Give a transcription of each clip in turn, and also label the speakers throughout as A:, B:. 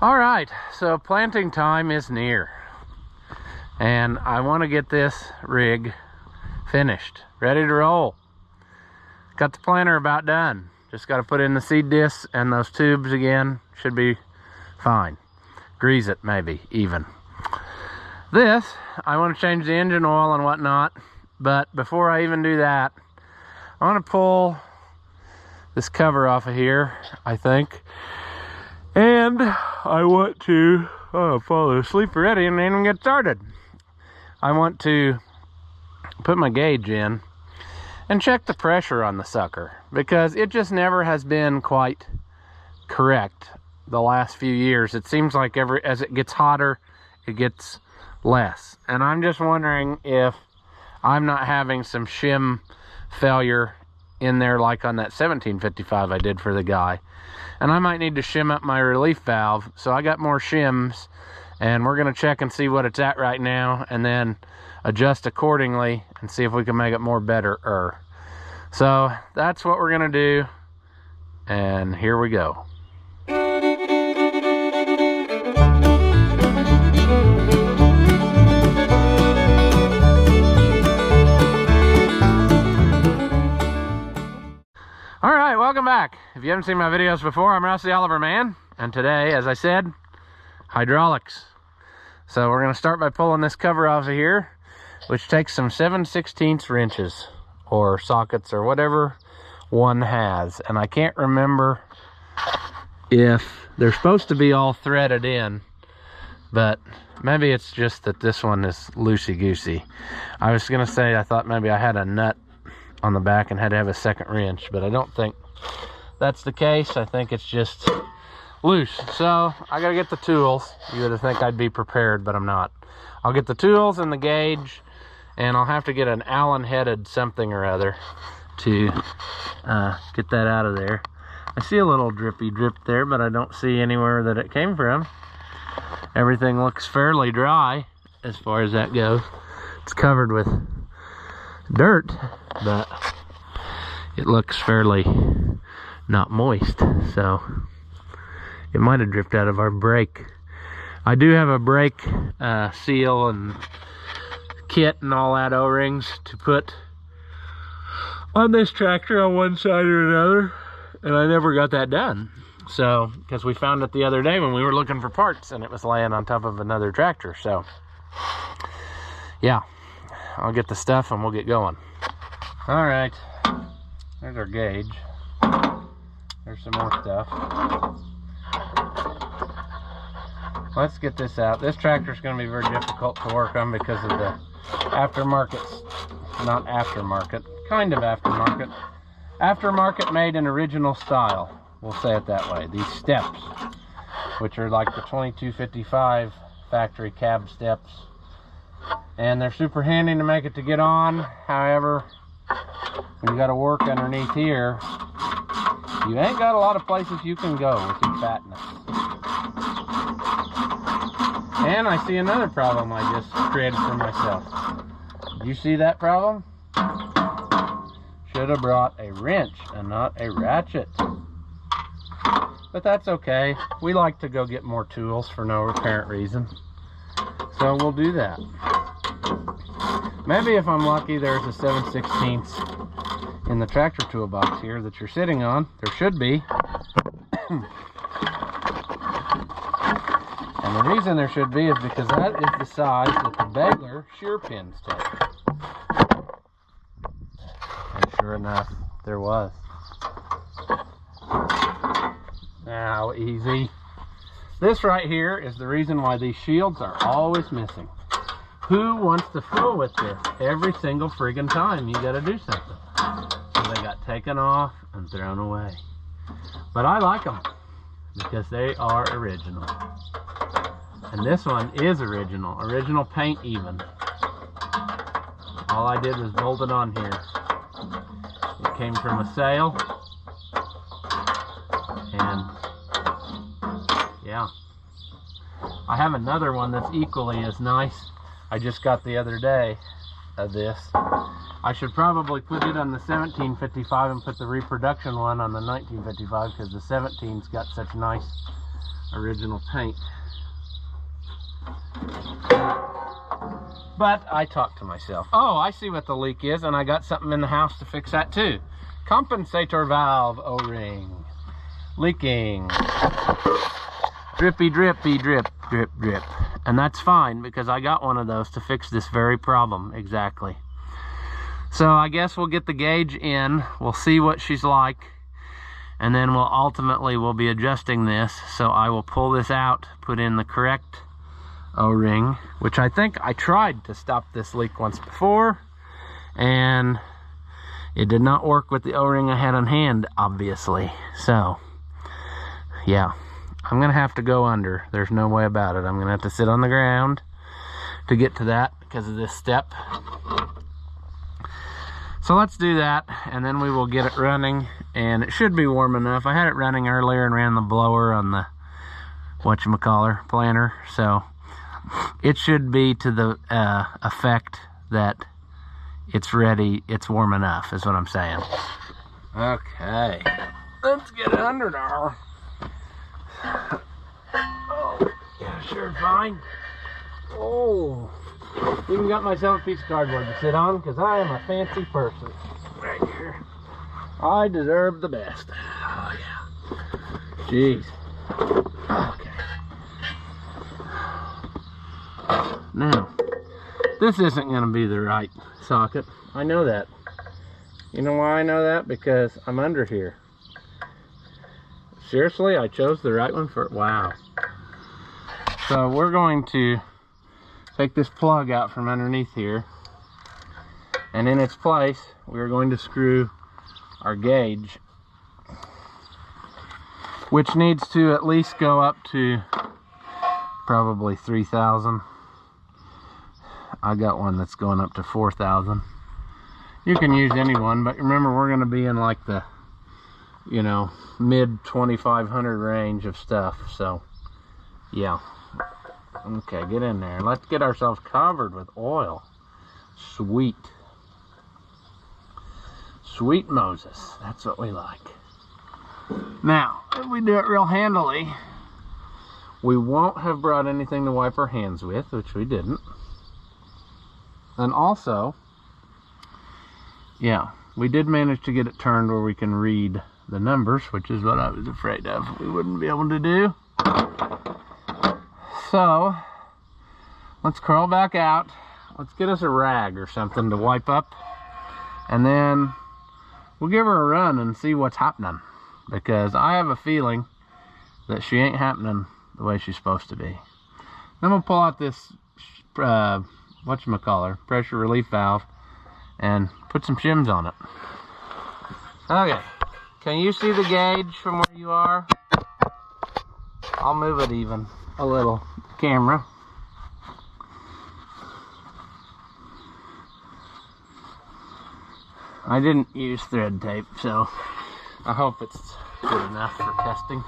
A: All right, so planting time is near, and I want to get this rig finished, ready to roll. Got the planter about done. Just got to put in the seed discs and those tubes again. Should be fine. Grease it maybe even. This, I want to change the engine oil and whatnot, but before I even do that, I want to pull this cover off of here, I think. And I want to, fall asleep already and then get started. I want to put my gauge in and check the pressure on the sucker, because it just never has been quite correct the last few years. It seems like as it gets hotter, it gets less. And I'm just wondering if I'm not having some shim failure in there, like on that 1755 I did for the guy. And I might need to shim up my relief valve. So I got more shims, and we're gonna check and see what it's at right now, and then adjust accordingly and see if we can make it more better. So that's what we're gonna do, and here we go. All right, welcome back. If you haven't seen my videos before, I'm Rusty Oliver Man, and today, as I said, hydraulics. So we're gonna start by pulling this cover off of here, which takes some 7/16 wrenches or sockets or whatever one has. And I can't remember if they're supposed to be all threaded in, but maybe it's just that this one is loosey-goosey. I was gonna say I thought maybe I had a nut on the back and had to have a second wrench, but I don't think that's the case. I think it's just loose. So I gotta get the tools. You would think I'd be prepared, but I'm not. I'll get the tools and the gauge, and I'll have to get an Allen headed something or other to get that out of there. I see a little drippy drip there, but I don't see anywhere that it came from. Everything looks fairly dry as far as that goes. It's covered with dirt, but it looks fairly not moist, so it might have dripped out of our brake. I do have a brake seal and kit and all that, O-rings to put on this tractor on one side or another, and I never got that done. So, because we found it the other day when we were looking for parts, and it was laying on top of another tractor. So yeah, I'll get the stuff and we'll get going. All right, there's our gauge. There's some more stuff. Let's get this out. This tractor is going to be very difficult to work on because of the not aftermarket, kind of aftermarket. Aftermarket made in original style. We'll say it that way. These steps, which are like the 2255 factory cab steps. And they're super handy to make it to get on. However, when you got to work underneath here, you ain't got a lot of places you can go with your fatness. And I see another problem I just created for myself. Did you see that problem? Should have brought a wrench and not a ratchet. But that's okay. We like to go get more tools for no apparent reason. So we'll do that. Maybe if I'm lucky, there's a 7/16 in the tractor toolbox here that you're sitting on. There should be. And the reason there should be is because that is the size that the Bagler shear pins take. And sure enough, there was. Now, easy. This right here is the reason why these shields are always missing. Who wants to fool with this? Every single friggin' time you gotta do something. So they got taken off and thrown away. But I like them because they are original. And this one is original. Original paint even. All I did was bolt it on here. It came from a sale. And yeah. I have another one that's equally as nice. I just got the other day of this. I should probably put it on the 1755 and put the reproduction one on the 1955 because the 17's got such nice original paint. But I talked to myself. Oh, I see what the leak is, and I got something in the house to fix that too. Compensator valve O-ring. Leaking. Drippy, drippy, drip, drip, drip. And that's fine, because I got one of those to fix this very problem exactly. So I guess we'll get the gauge in. We'll see what she's like. And then we'll be adjusting this. So I will pull this out, put in the correct O-ring, which I think I tried to stop this leak once before, and it did not work with the O-ring I had on hand, obviously. So yeah, I'm gonna have to go under. There's no way about it. I'm gonna have to sit on the ground to get to that because of this step. So let's do that, and then we will get it running, and it should be warm enough. I had it running earlier and ran the blower on the whatchamacallit planter, so it should be to the effect that it's ready, it's warm enough, is what I'm saying. Okay, let's get under there. Oh, yeah, sure, fine. Oh, even got myself a piece of cardboard to sit on, because I am a fancy person. Right here. I deserve the best. Oh, yeah. Jeez. Okay. Now, this isn't going to be the right socket. I know that. You know why I know that? Because I'm under here. Seriously, I chose the right one for it. Wow. So we're going to take this plug out from underneath here, and in its place we're going to screw our gauge, which needs to at least go up to probably 3,000. I got one that's going up to 4,000. You can use any one, but remember, we're going to be in like the, you know, mid 2,500 range of stuff. So yeah. Okay, get in there. Let's get ourselves covered with oil. Sweet. Sweet Moses. That's what we like. Now, if we do it real handily, we won't have brought anything to wipe our hands with, which we didn't. And also, yeah, we did manage to get it turned where we can read the numbers, which is what I was afraid of we wouldn't be able to do. So, let's crawl back out. Let's get us a rag or something to wipe up. And then we'll give her a run and see what's happening. Because I have a feeling that she ain't happening the way she's supposed to be. Then we'll pull out this, whatchamacallit, pressure relief valve, and put some shims on it. Okay, can you see the gauge from where you are? I'll move it even a little, camera. I didn't use thread tape, so I hope it's good enough for testing.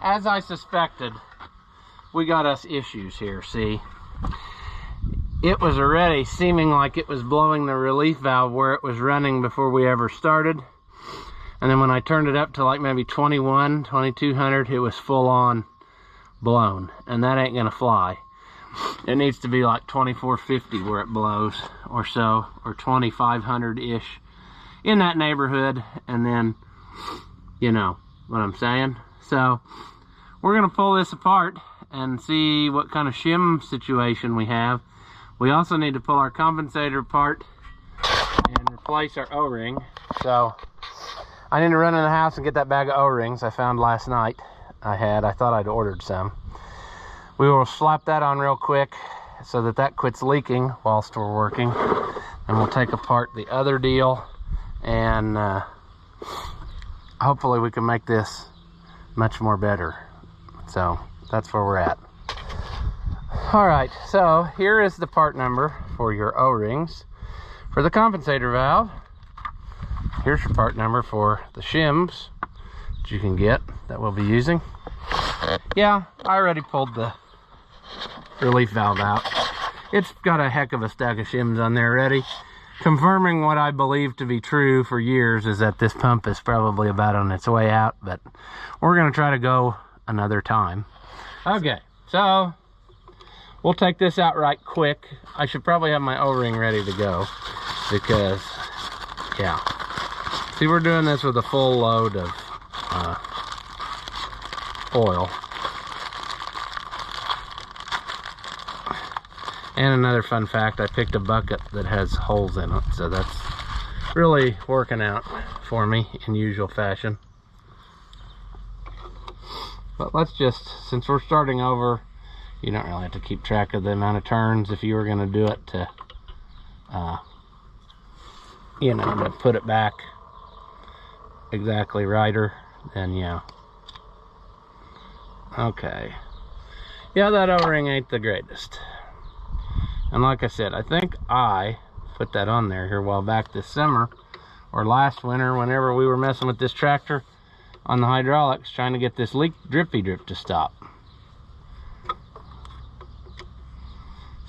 A: As I suspected, we got us issues here, see? It was already seeming like it was blowing the relief valve where it was running before we ever started. And then when I turned it up to like maybe 2200, it was full on blown. And that ain't gonna fly. It needs to be like 2450 where it blows or so, or 2500-ish, in that neighborhood. And then, you know what I'm saying? So we're gonna pull this apart and see what kind of shim situation we have. We also need to pull our compensator apart and replace our O-ring. So I need to run in the house and get that bag of O-rings I found last night. I thought I'd ordered some. We will slap that on real quick so that that quits leaking whilst we're working. And we'll take apart the other deal, and hopefully we can make this much more better. So that's where we're at. All right, so here is the part number for your O-rings for the compensator valve. Here's your part number for the shims that you can get that we'll be using. Yeah, I already pulled the relief valve out. It's got a heck of a stack of shims on there already. Confirming what I believe to be true for years is that this pump is probably about on its way out, but we're gonna try to go another time. Okay, so we'll take this out right quick. I should probably have my O-ring ready to go because, yeah. See, we're doing this with a full load of oil. And another fun fact, I picked a bucket that has holes in it, so that's really working out for me in usual fashion. But let's just, since we're starting over, you don't really have to keep track of the amount of turns if you were going to do it to, you know, to put it back exactly righter, then yeah. Okay. Yeah, that O-ring ain't the greatest. And like I said, I think I put that on there here a while back this summer, or last winter, whenever we were messing with this tractor on the hydraulics, trying to get this leak drippy drip to stop.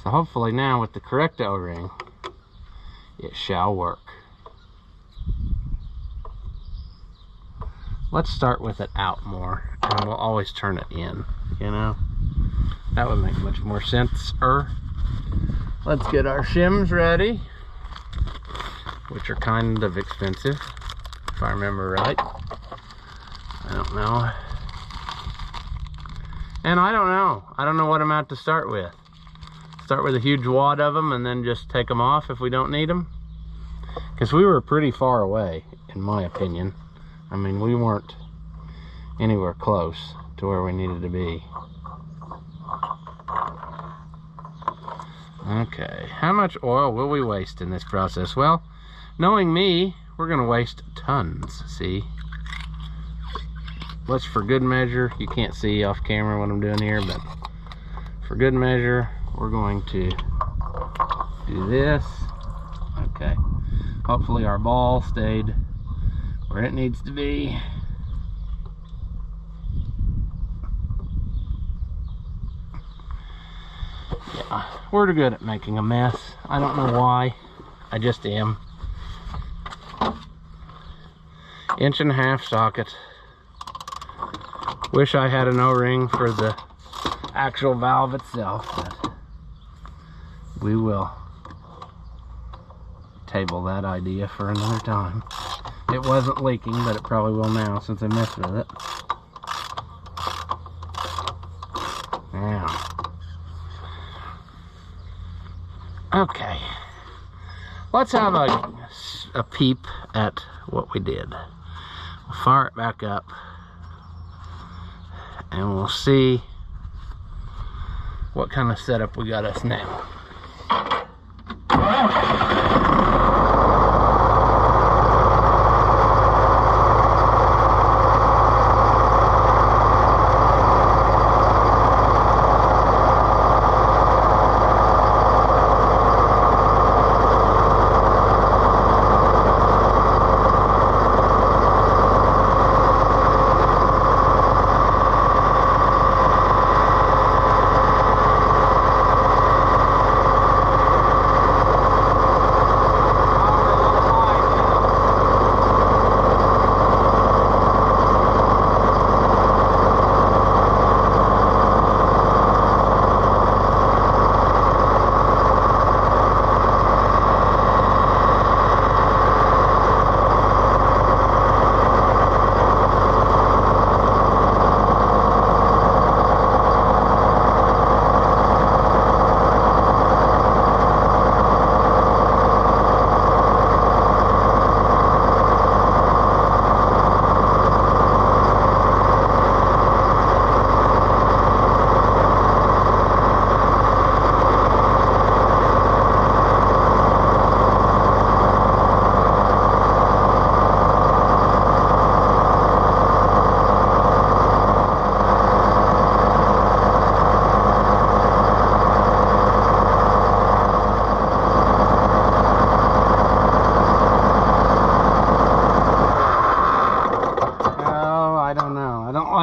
A: So hopefully now with the correct O-ring, it shall work. Let's start with it out more, and we'll always turn it in, you know? That would make much more sense. Let's get our shims ready, which are kind of expensive, if I remember right. I don't know. And I don't know what amount to start with. Start with a huge wad of them and then just take them off if we don't need them. Because we were pretty far away, in my opinion. I mean, we weren't anywhere close to where we needed to be. Okay, how much oil will we waste in this process? Well, knowing me, we're gonna waste tons, see? Let's, for good measure, you can't see off camera what I'm doing here, but for good measure, we're going to do this. Okay, hopefully our ball stayed where it needs to be. Yeah, we're good at making a mess. I don't know why, I just am. 1.5 inch socket. Wish I had an O-ring for the actual valve itself, but we will table that idea for another time. It wasn't leaking, but it probably will now since I messed with it. Now, okay, let's have a peep at what we did. We'll fire it back up and we'll see what kind of setup we got us now.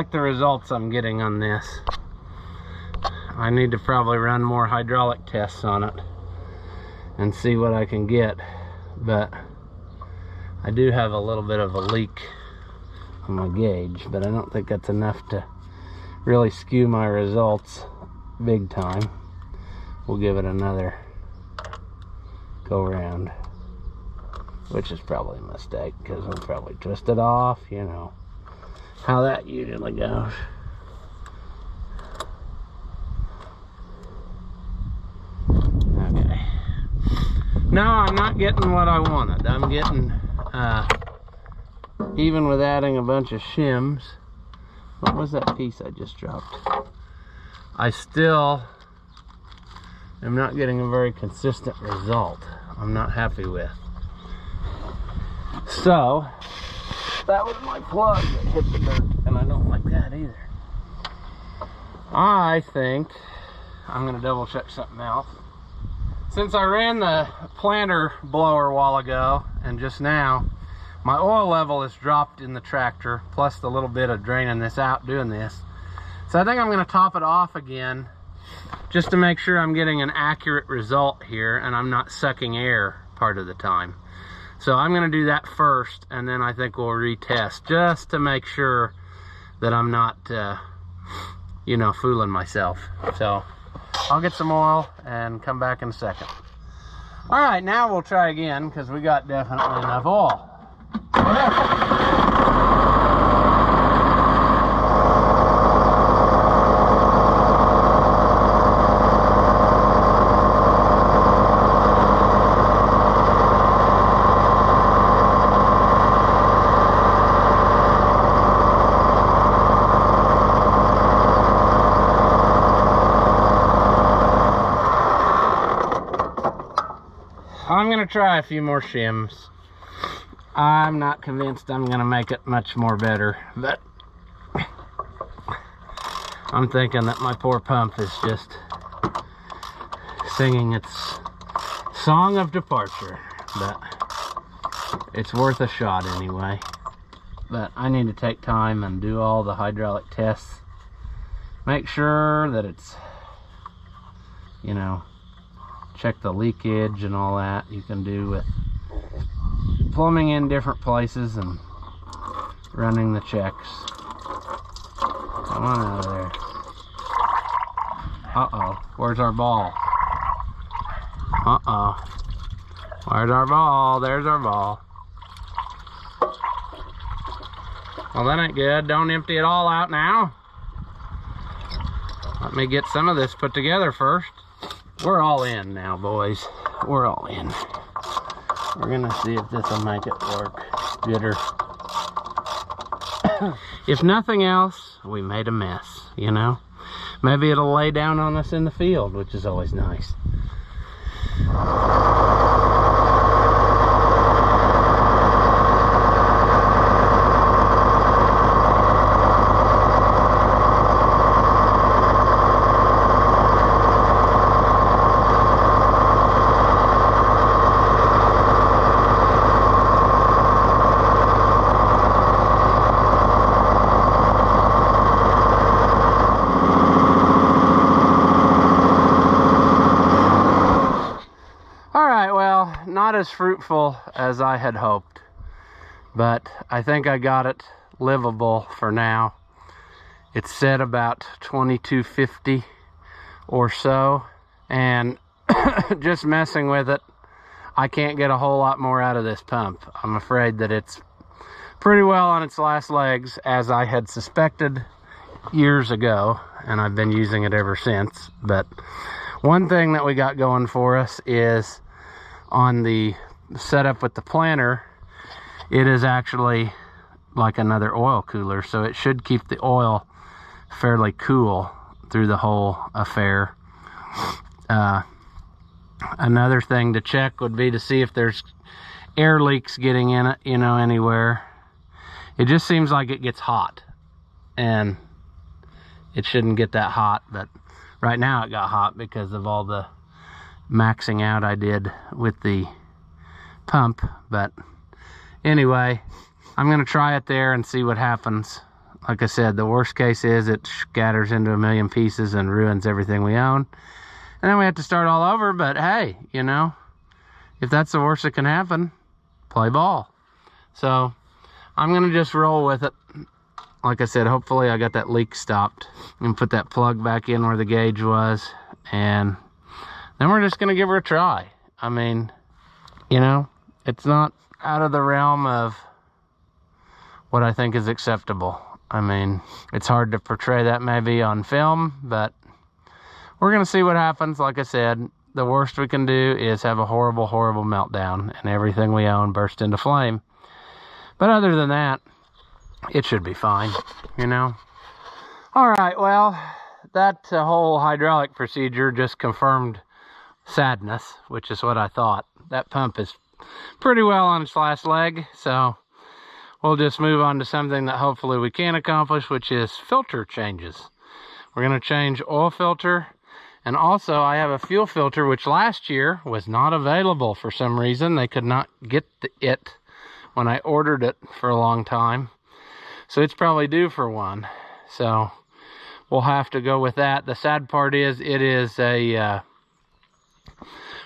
A: like the results I'm getting on this. I need to probably run more hydraulic tests on it and see what I can get, but I do have a little bit of a leak on my gauge, but I don't think that's enough to really skew my results big time. We'll give it another go around, which is probably a mistake because we'll probably twist it off, you know how that usually goes. Okay. No, I'm not getting what I wanted. I'm getting, even with adding a bunch of shims, what was that piece I just dropped? I still am not getting a very consistent result. I'm not happy with. So, that was my plug that hit the dirt, and I don't like that either. I think I'm gonna double check something else. Since I ran the planter blower a while ago and just now, my oil level has dropped in the tractor, plus the little bit of draining this out doing this. So I think I'm gonna top it off again just to make sure I'm getting an accurate result here and I'm not sucking air part of the time. So I'm gonna do that first, and then I think we'll retest just to make sure that I'm not, you know, fooling myself. So I'll get some oil and come back in a second. All right, now we'll try again because we got definitely enough oil. I'm gonna try a few more shims. I'm not convinced I'm gonna make it much more better, but I'm thinking that my poor pump is just singing its song of departure, but it's worth a shot anyway. But I need to take time and do all the hydraulic tests, make sure that it's, you know, check the leakage and all that you can do with plumbing in different places and running the checks. Come on out of there. Uh-oh, where's our ball? Uh-oh, where's our ball? There's our ball. Well, that ain't good. Don't empty it all out now. Let me get some of this put together first. We're all in now, boys. We're all in. We're gonna see if this will make it work gooder. If nothing else, we made a mess, you know? Maybe it'll lay down on us in the field, which is always nice. Not as fruitful as I had hoped, but I think I got it livable for now. It's set about 2250 or so, and just messing with it, I can't get a whole lot more out of this pump. I'm afraid that it's pretty well on its last legs, as I had suspected years ago, and I've been using it ever since. But one thing that we got going for us is on the setup with the planter, it is actually like another oil cooler, so it should keep the oil fairly cool through the whole affair. Another thing to check would be to see if there's air leaks getting in it, you know, anywhere. It just seems like it gets hot, and it shouldn't get that hot, but right now it got hot because of all the maxing out I did with the pump. But anyway, I'm gonna try it there and see what happens. like I said, the worst case is it scatters into a million pieces and ruins everything we own. And then we have to start all over, but hey, you know, if that's the worst that can happen, play ball. So I'm gonna just roll with it. Like I said, hopefully I got that leak stopped and put that plug back in where the gauge was. And then we're just gonna give her a try. I mean, you know, it's not out of the realm of what I think is acceptable. I mean, it's hard to portray that maybe on film, but we're gonna see what happens. Like I said, the worst we can do is have a horrible, horrible meltdown and everything we own burst into flame. But other than that, it should be fine, you know? All right, well, that whole hydraulic procedure just confirmed sadness, which is what I thought. That pump is pretty well on its last leg, so we'll just move on to something that hopefully we can accomplish, which is filter changes. We're gonna change oil filter. And also I have a fuel filter, which last year was not available for some reason. They could not get it when I ordered it for a long time. So it's probably due for one. So we'll have to go with that. The sad part is it is a,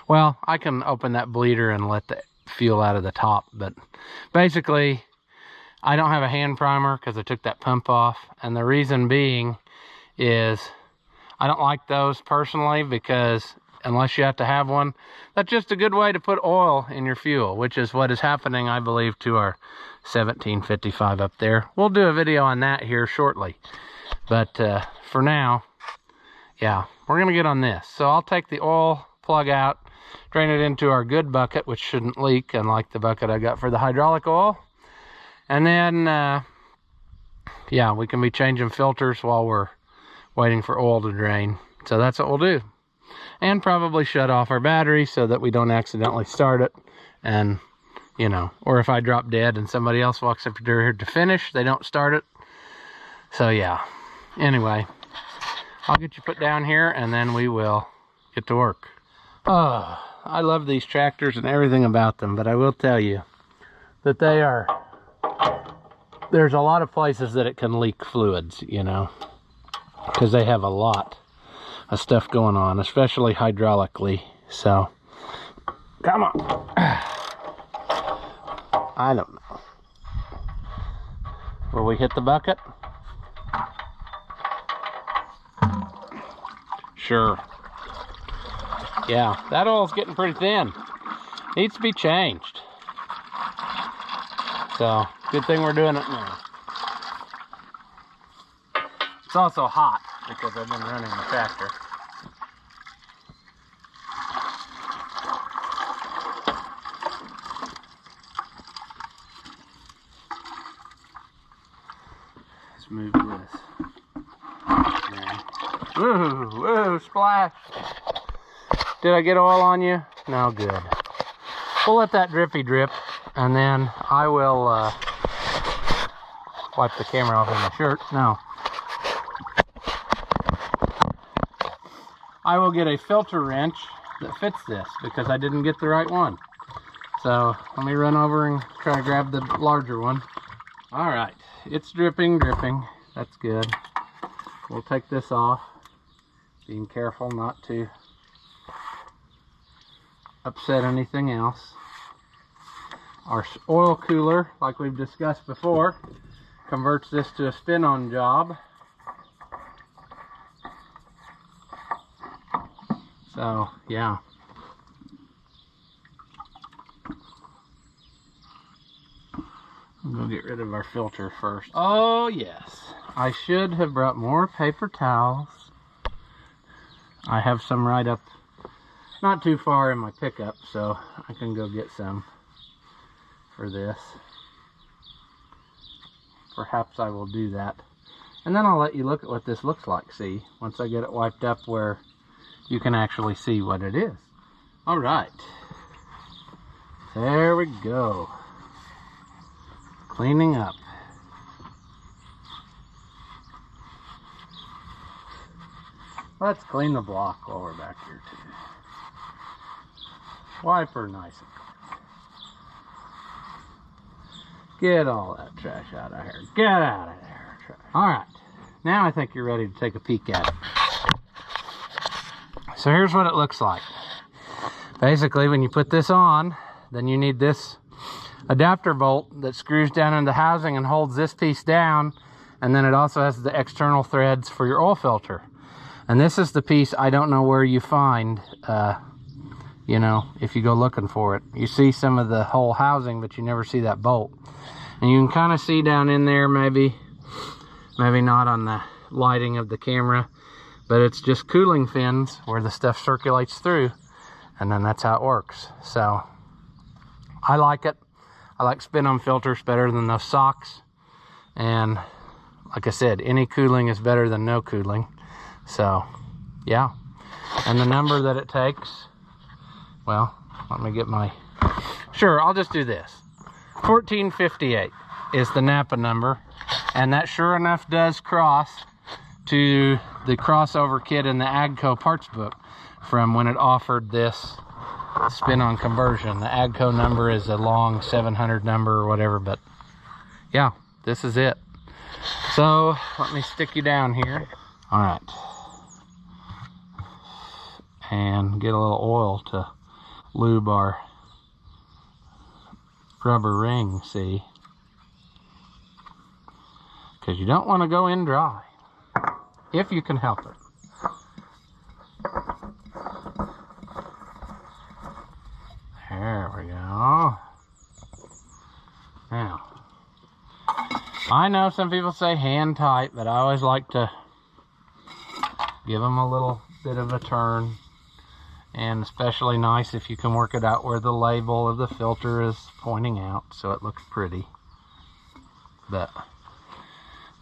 A: well, I can open that bleeder and let the fuel out of the top. But basically, I don't have a hand primer because I took that pump off. And the reason being is I don't like those personally, because unless you have to have one, that's just a good way to put oil in your fuel, which is what is happening, I believe, to our 1755 up there. We'll do a video on that here shortly. But for now, yeah, we're gonna get on this. So I'll take the oil plug out, drain it into our good bucket, which shouldn't leak, unlike the bucket I got for the hydraulic oil. And then, yeah, we can be changing filters while we're waiting for oil to drain. So that's what we'll do. And probably shut off our battery so that we don't accidentally start it. And, you know, or if I drop dead and somebody else walks up here to finish, they don't start it. So yeah, anyway, I'll get you put down here and then we will get to work. Oh, I love these tractors and everything about them, but I will tell you that there's a lot of places that it can leak fluids, you know, because they have a lot of stuff going on, especially hydraulically. So come on. I don't know. Will we hit the bucket? Sure. Yeah, that oil's getting pretty thin. Needs to be changed. So good thing we're doing it now. It's also hot because I've been running the tractor. Let's move this. Woo, woo, splash. Did I get oil on you? No, good. We'll let that drippy drip, and then I will wipe the camera off of my shirt. No. I will get a filter wrench that fits this because I didn't get the right one. So let me run over and try to grab the larger one. All right, it's dripping. That's good. We'll take this off, being careful not to upset anything else. Our oil cooler, like we've discussed before, converts this to a spin-on job. So, yeah. I'm gonna get rid of our filter first. Oh, yes. I should have brought more paper towels. I have some right up, not too far in my pickup, so I can go get some for this. Perhaps I will do that. And then I'll let you look at what this looks like, see, once I get it wiped up where you can actually see what it is. All right. There we go. Cleaning up. Let's clean the block while we're back here too. Wipe her nice and clean. Get all that trash out of here. Get out of there, All right, now I think you're ready to take a peek at it. So here's what it looks like. Basically, when you put this on, then you need this adapter bolt that screws down in the housing and holds this piece down, and then it also has the external threads for your oil filter. And this is the piece I don't know where you find, you know, if you go looking for it. You see some of the whole housing, but you never see that bolt. And you can kind of see down in there, maybe not on the lighting of the camera, but it's just cooling fins where the stuff circulates through, and then that's how it works. So I like it. I like spin-on filters better than those socks. And like I said, any cooling is better than no cooling. So yeah. And the number that it takes, well, let me get my, sure, I'll just do this. 1458 is the Napa number. And that sure enough does cross to the crossover kit in the Agco parts book from when it offered this spin-on conversion. The Agco number is a long 700 number or whatever, but yeah, this is it. So let me stick you down here. All right, and get a little oil to lube our rubber ring, see, because you don't want to go in dry if you can help it. There we go. Now, I know some people say hand tight, but I always like to give them a little bit of a turn. And especially nice if you can work it out where the label of the filter is pointing out, so it looks pretty. But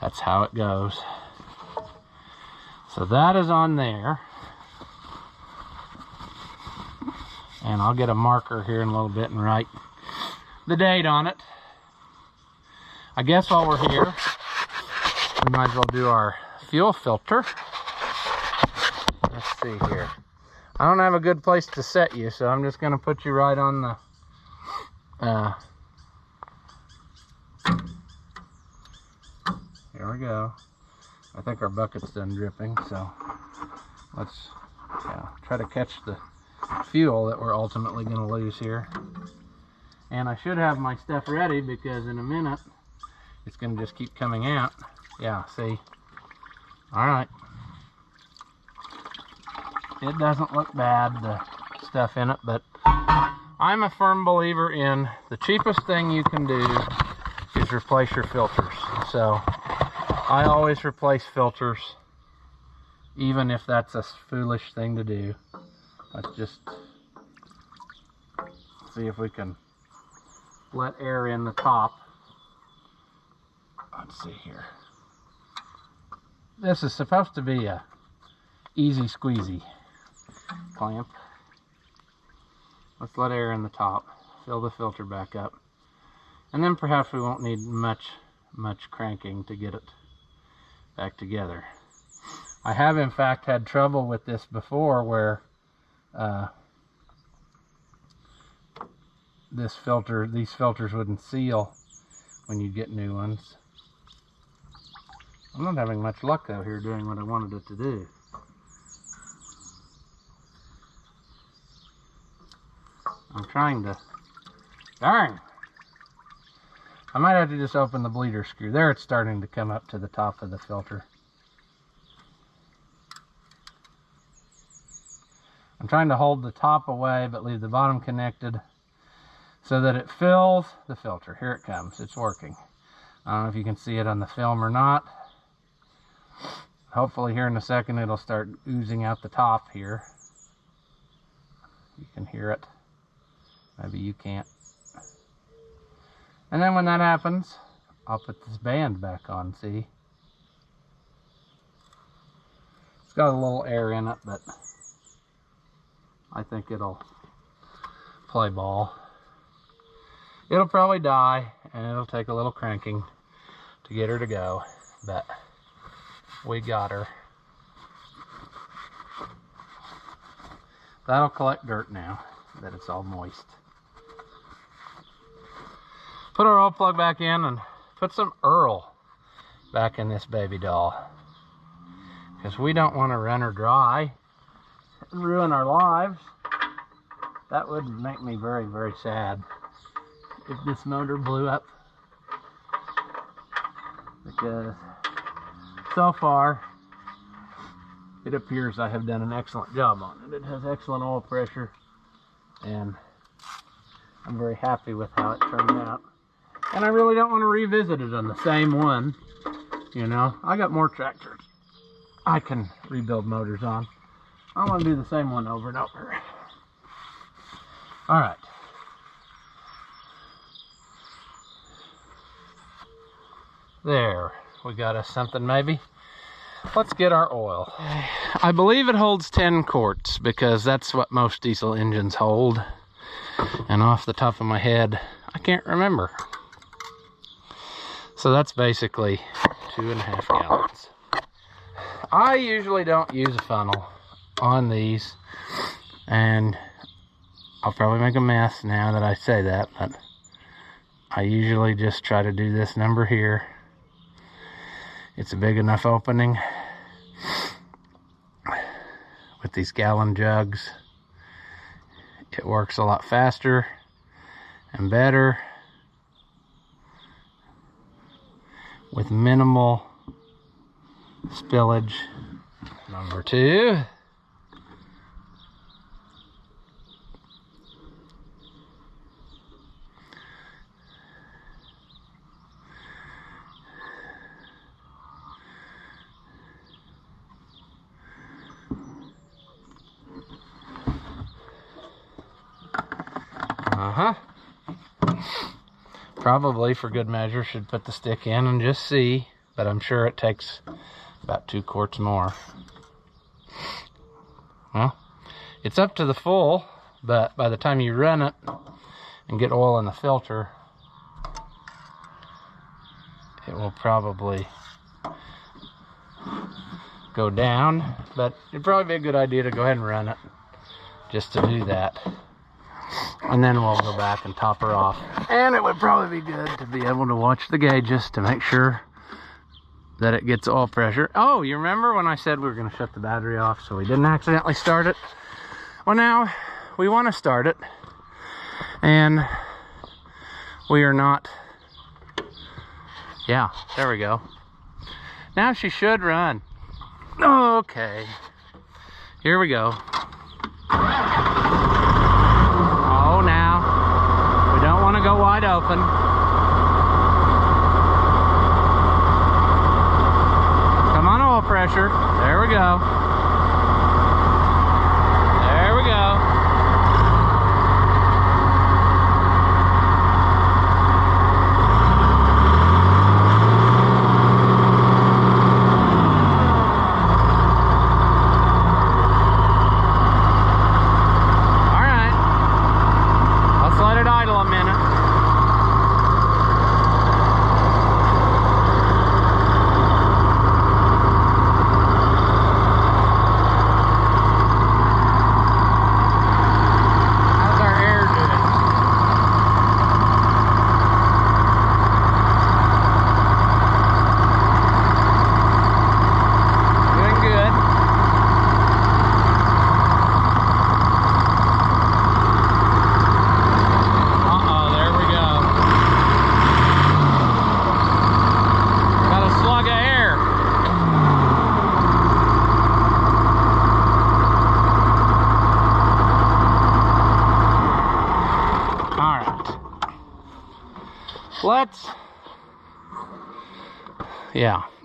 A: that's how it goes. So that is on there. And I'll get a marker here in a little bit and write the date on it. I guess while we're here, we might as well do our fuel filter. Let's see here. I don't have a good place to set you, so I'm just going to put you right on the here we go. I think our bucket's done dripping, so let's try to catch the fuel that we're ultimately going to lose here. And I should have my stuff ready, because in a minute it's going to just keep coming out. Yeah, see? All right. It doesn't look bad, the stuff in it, but I'm a firm believer in the cheapest thing you can do is replace your filters. So I always replace filters, even if that's a foolish thing to do. Let's just see if we can let air in the top. Let's see here. This is supposed to be a easy squeezy clamp. Let's let air in the top, fill the filter back up, and then perhaps we won't need much cranking to get it back together. I have in fact had trouble with this before, where these filters wouldn't seal when you get new ones. I'm not having much luck out here doing what I wanted it to do. I'm trying to, darn! I might have to just open the bleeder screw. There, it's starting to come up to the top of the filter. I'm trying to hold the top away but leave the bottom connected so that it fills the filter. Here it comes. It's working. I don't know if you can see it on the film or not. Hopefully here in a second it'll start oozing out the top here. You can hear it. Maybe you can't. And then when that happens, I'll put this band back on, see? It's got a little air in it, but I think it'll play ball. It'll probably die, and it'll take a little cranking to get her to go, but we got her. That'll collect dirt now that it's all moist. Put our oil plug back in and put some Earl back in this baby doll. Because we don't want to run her dry and ruin our lives. That would make me very, very sad if this motor blew up. Because so far, it appears I have done an excellent job on it. It has excellent oil pressure, and I'm very happy with how it turned out. And I really don't want to revisit it on the same one. You know, I got more tractors I can rebuild motors on. I want to do the same one over and over. All right. There, we got us something maybe. Let's get our oil. I believe it holds 10 quarts because that's what most diesel engines hold. And off the top of my head, I can't remember. So that's basically 2.5 gallons. I usually don't use a funnel on these, and I'll probably make a mess now that I say that, but I usually just try to do this number here. It's a big enough opening with these gallon jugs. It works a lot faster and better with minimal spillage. Number 2. Probably for good measure should put the stick in and just see, but I'm sure it takes about 2 quarts more. Well, it's up to the full, but by the time you run it and get oil in the filter, it will probably go down, but it'd probably be a good idea to go ahead and run it just to do that. And then we'll go back and top her off. And it would probably be good to be able to watch the gauges to make sure that it gets oil pressure. Oh, you remember when I said we were going to shut the battery off so we didn't accidentally start it? Well, now we want to start it, and we are not. Yeah, there we go. Now she should run. Okay, here we go. Oh, now we don't want to go wide open. Come on, oil pressure. There we go. There we go.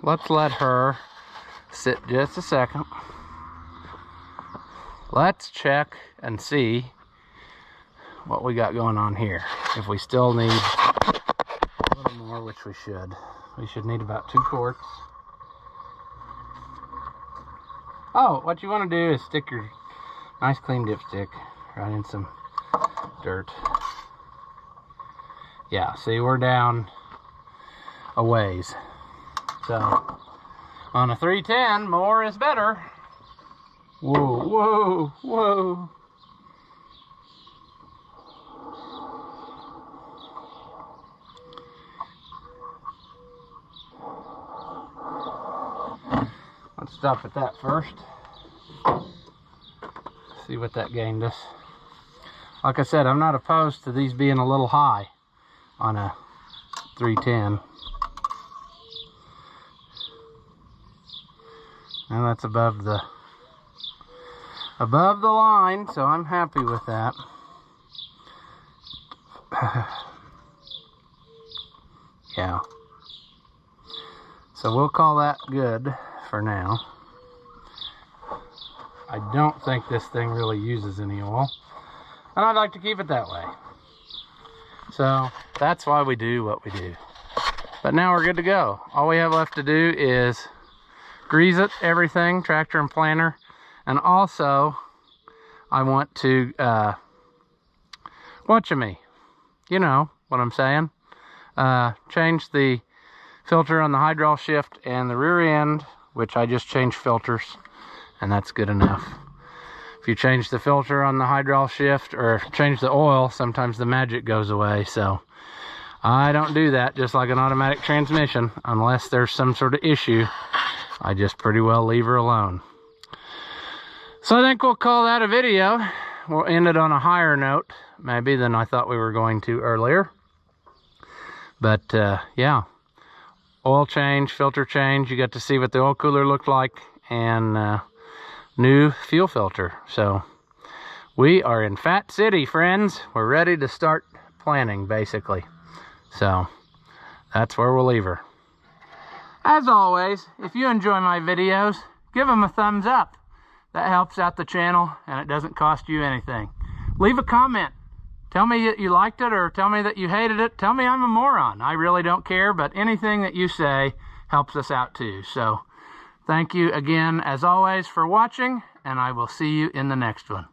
A: Let's let her sit just a second. Let's check and see what we got going on here. If we still need a little more, which we should. We should need about 2 quarts. Oh, what you want to do is stick your nice clean dipstick right in some dirt. Yeah, see, we're down a ways. So, on a 310, more is better. Whoa, whoa, whoa. stop at that first. See what that gained us. Like I said, I'm not opposed to these being a little high on a 310. And that's above the line, so I'm happy with that. Yeah. So we'll call that good for now. I don't think this thing really uses any oil, and I'd like to keep it that way. So that's why we do what we do. But now we're good to go. All we have left to do is grease it, everything, tractor and planter. And also, I want to, you know what I'm saying, change the filter on the hydraulic shift and the rear end, which I just changed filters, and that's good enough. If you change the filter on the hydraulic shift or change the oil, sometimes the magic goes away. So I don't do that, just like an automatic transmission, unless there's some sort of issue. I just pretty well leave her alone. So I think we'll call that a video. We'll end it on a higher note, maybe, than I thought we were going to earlier. But yeah, oil change, filter change. You got to see what the oil cooler looked like, and new fuel filter. So we are in Fat City, friends. We're ready to start planning, basically. So that's where we'll leave her. As always, if you enjoy my videos, give them a thumbs up. That helps out the channel, and it doesn't cost you anything. Leave a comment. Tell me that you liked it, or tell me that you hated it. Tell me I'm a moron. I really don't care, but anything that you say helps us out too. So thank you again, as always, for watching, and I will see you in the next one.